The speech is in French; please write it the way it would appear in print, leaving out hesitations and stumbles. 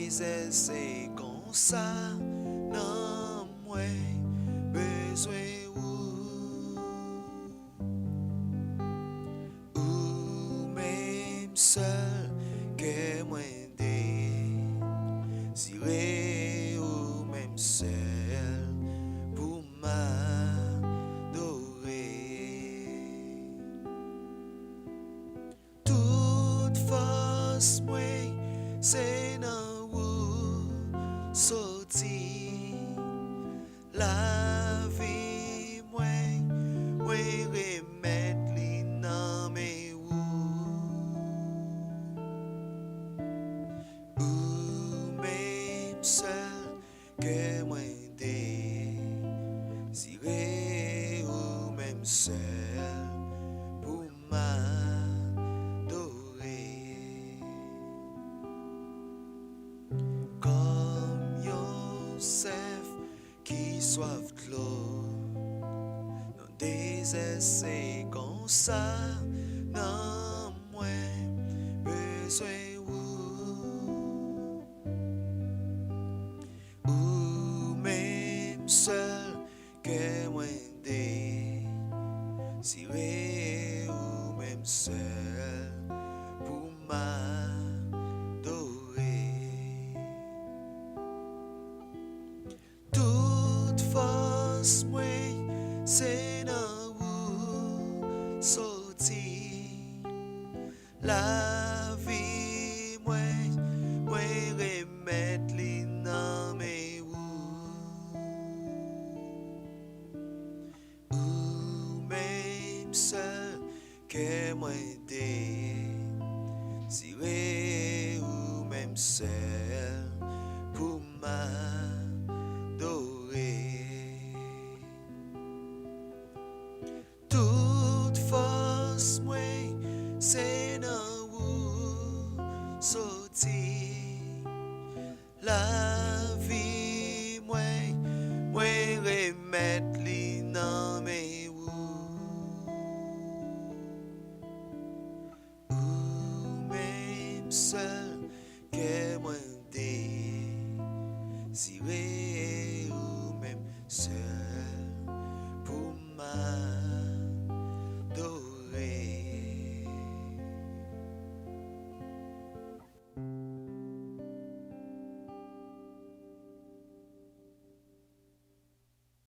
disais c'est comme ça, non moi besoin ou même seul que moi désiré ou même seul pour m'adorer. Toute force moi c'est dans vous sorti la vie moi remettre li dans mes ou même seul que moi désiré ou même seul pour m'adorer. Comme Yosef qui soif de l'eau, non désessé comme ça, non moins besoin ou même seul que moi désiré ou même seul pour m'adorer. Toute force moi c'est dans vous sorti la vie moi remettre li dans mes ou même seul que moi désiré ou même seul pour m'adorer. Toute force moi c'est dans vous sorti la vie moi remettre li dans mes ou même seul que moi désiré ou même seul